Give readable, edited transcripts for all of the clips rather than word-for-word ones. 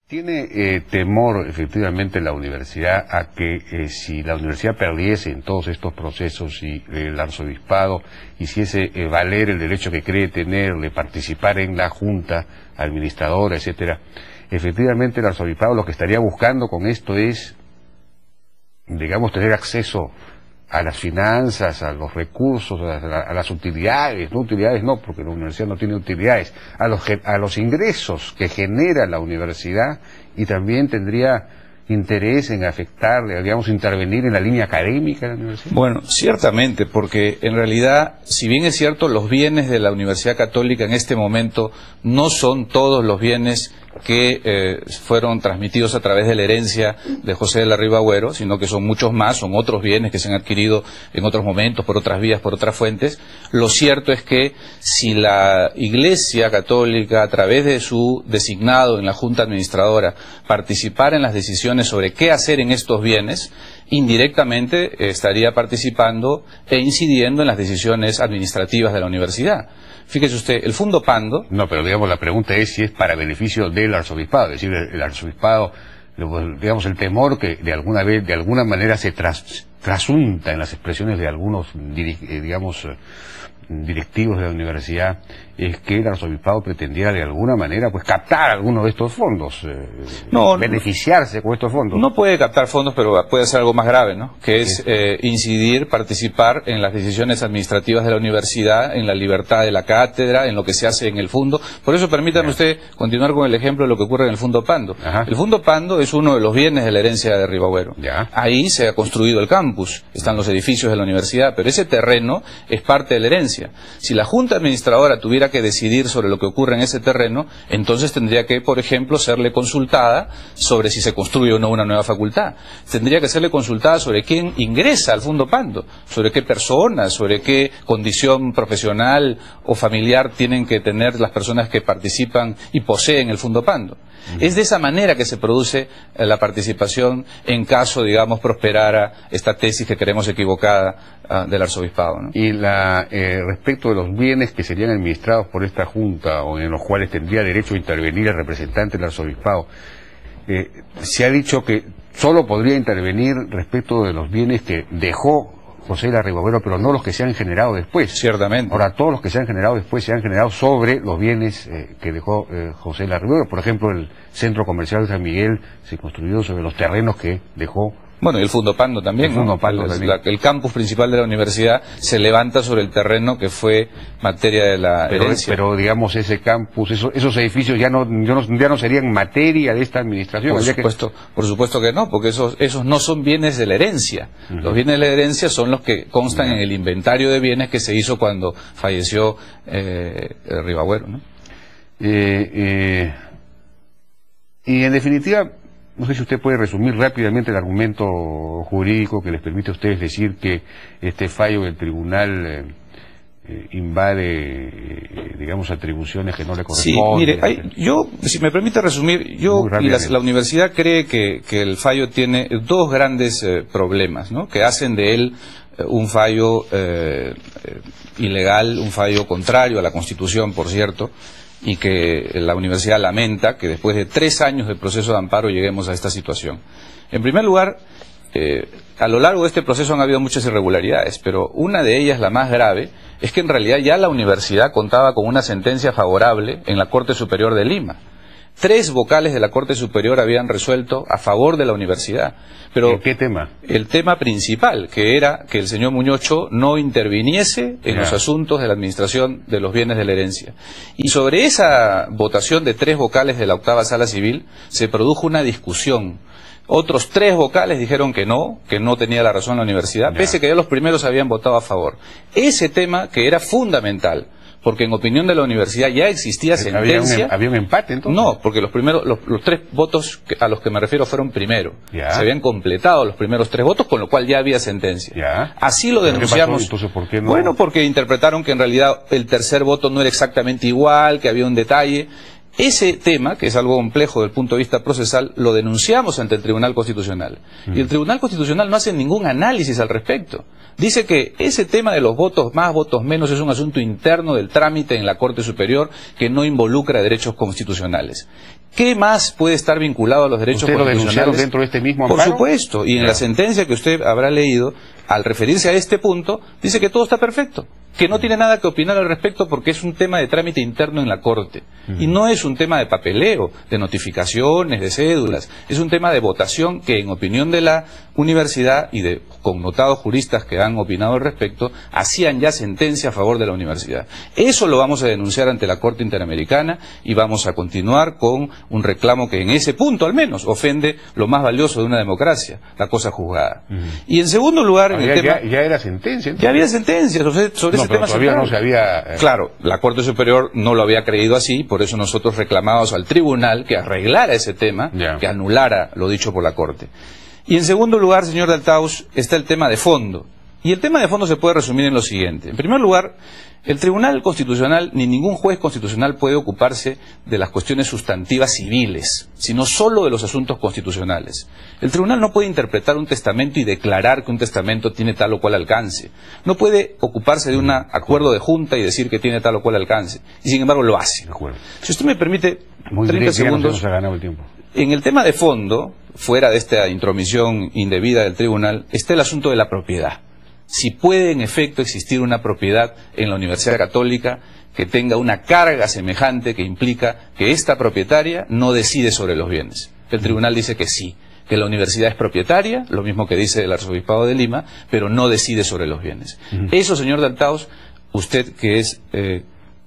¿Tiene temor efectivamente la universidad a que si la universidad perdiese en todos estos procesos y el arzobispado hiciese valer el derecho que cree tener de participar en la junta administradora, etcétera, efectivamente el arzobispado lo que estaría buscando con esto es, digamos, tener acceso a las finanzas, a los recursos, a las utilidades, no, porque la universidad no tiene utilidades, a los ingresos que genera la universidad, y también tendría interés en afectar, digamos, intervenir en la línea académica de la universidad? Bueno, ciertamente, porque en realidad, si bien es cierto, los bienes de la Universidad Católica en este momento no son todos los bienes que fueron transmitidos a través de la herencia de José de la Riva Agüero, sino que son muchos más, son otros bienes que se han adquirido en otros momentos, por otras vías, por otras fuentes. Lo cierto es que si la Iglesia Católica, a través de su designado en la Junta Administradora, participara en las decisiones sobre qué hacer en estos bienes, indirectamente estaría participando e incidiendo en las decisiones administrativas de la universidad. Fíjese usted, el Fundo Pando... No, pero digamos, la pregunta es si es para beneficio del arzobispado, es decir, el arzobispado, digamos, el temor que de alguna manera se trasunta en las expresiones de algunos, digamos, directivos de la universidad, es que el arzobispado pretendiera de alguna manera pues captar algunos de estos fondos, beneficiarse con estos fondos. No puede captar fondos, pero puede hacer algo más grave, ¿no? Que es incidir, participar en las decisiones administrativas de la universidad, en la libertad de la cátedra, en lo que se hace en el fondo. Por eso permítame usted continuar con el ejemplo de lo que ocurre en el Fundo Pando. Ajá. El Fundo Pando es uno de los bienes de la herencia de Riva Agüero. Ya. Ahí se ha construido el campus, están los edificios de la universidad, pero ese terreno es parte de la herencia. Si la Junta Administradora tuviera que decidir sobre lo que ocurre en ese terreno, entonces tendría que, por ejemplo, serle consultada sobre si se construye o no una nueva facultad. Tendría que serle consultada sobre quién ingresa al Fundo Pando, sobre qué personas, sobre qué condición profesional o familiar tienen que tener las personas que participan y poseen el Fundo Pando. Es de esa manera que se produce la participación en caso, digamos, prosperara esta tesis que creemos equivocada del arzobispado, ¿no? Y respecto de los bienes que serían administrados por esta junta, o en los cuales tendría derecho a intervenir el representante del arzobispado, se ha dicho que solo podría intervenir respecto de los bienes que dejó José de la Riva Agüero, pero no los que se han generado después. Ciertamente. Ahora, todos los que se han generado después se han generado sobre los bienes que dejó José de la Riva Agüero. Por ejemplo, el centro comercial de San Miguel se construyó sobre los terrenos que dejó. Bueno, y el Fundo Pando también, ¿no? El campus principal de la universidad se levanta sobre el terreno que fue materia de la herencia. Pero digamos, ese campus, esos edificios ya no serían materia de esta administración. Por supuesto que no, porque esos no son bienes de la herencia. Los bienes de la herencia son los que constan en el inventario de bienes que se hizo cuando falleció Riva Agüero, ¿no? Y en definitiva, no sé si usted puede resumir rápidamente el argumento jurídico que les permite a ustedes decir que este fallo del tribunal invade, digamos, atribuciones que no le corresponden. Sí, mire, yo, si me permite resumir, la universidad cree que el fallo tiene dos grandes problemas, ¿no? Que hacen de él un fallo ilegal, un fallo contrario a la Constitución, por cierto, y que la universidad lamenta que después de 3 años de proceso de amparo lleguemos a esta situación. En primer lugar, a lo largo de este proceso han habido muchas irregularidades, pero una de ellas, la más grave, es que en realidad ya la universidad contaba con una sentencia favorable en la Corte Superior de Lima. 3 vocales de la Corte Superior habían resuelto a favor de la universidad. Pero ¿en qué tema? El tema principal, que era que el señor Muñocho no interviniese en los asuntos de la administración de los bienes de la herencia. Y sobre esa votación de 3 vocales de la 8ª Sala Civil se produjo una discusión. Otros 3 vocales dijeron que no tenía la razón la universidad, pese que ya los primeros habían votado a favor. Ese tema, que era fundamental, porque en opinión de la universidad ya existía sentencia. ¿Había un empate entonces? No, porque los 3 votos a los que me refiero fueron primero. Se habían completado los primeros 3 votos, con lo cual ya había sentencia. Así lo denunciamos. Entonces, ¿por qué no? Bueno, porque interpretaron que en realidad el tercer voto no era exactamente igual, que había un detalle. Ese tema, que es algo complejo desde el punto de vista procesal, lo denunciamos ante el Tribunal Constitucional. Y el Tribunal Constitucional no hace ningún análisis al respecto. Dice que ese tema de los votos más, votos menos, es un asunto interno del trámite en la Corte Superior que no involucra derechos constitucionales. ¿Qué más puede estar vinculado a los derechos constitucionales? ¿Usted lo denunciaron dentro de este mismo amparo? Por supuesto, y en la sentencia que usted habrá leído, al referirse a este punto, dice que todo está perfecto, que no tiene nada que opinar al respecto porque es un tema de trámite interno en la Corte. Y no es un tema de papeleo, de notificaciones, de cédulas. Es un tema de votación que, en opinión de la universidad y de connotados juristas que han opinado al respecto, hacían ya sentencia a favor de la universidad. Eso lo vamos a denunciar ante la Corte Interamericana y vamos a continuar con un reclamo que en ese punto, al menos, ofende lo más valioso de una democracia, la cosa juzgada. Y en segundo lugar, en el tema... Ya era sentencia. Ya había sentencia sobre ese tema. Todavía no se había... Claro, la Corte Superior no lo había creído así, por eso nosotros reclamamos al tribunal que arreglara ese tema, que anulara lo dicho por la Corte. Y en segundo lugar, señor Daltaus, está el tema de fondo. Y el tema de fondo se puede resumir en lo siguiente. En primer lugar, el Tribunal Constitucional ni ningún juez constitucional puede ocuparse de las cuestiones sustantivas civiles, sino solo de los asuntos constitucionales. El Tribunal no puede interpretar un testamento y declarar que un testamento tiene tal o cual alcance. No puede ocuparse de un acuerdo de junta y decir que tiene tal o cual alcance. Y sin embargo lo hace. Si usted me permite 30 segundos, en el tema de fondo, fuera de esta intromisión indebida del Tribunal, está el asunto de la propiedad. Si puede en efecto existir una propiedad en la Universidad Católica que tenga una carga semejante que implica que esta propietaria no decide sobre los bienes. El tribunal dice que sí, que la universidad es propietaria, lo mismo que dice el Arzobispado de Lima, pero no decide sobre los bienes. Eso, señor Daltaus, usted que es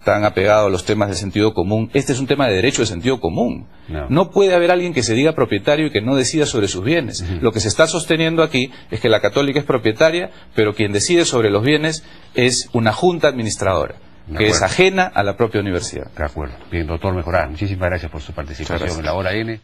tan apegado a los temas de sentido común, este es un tema de derecho de sentido común. No puede haber alguien que se diga propietario y que no decida sobre sus bienes. Lo que se está sosteniendo aquí es que la Católica es propietaria, pero quien decide sobre los bienes es una junta administradora, que es ajena a la propia universidad. De acuerdo. Bien, doctor Mejorada, muchísimas gracias por su participación en la Hora N.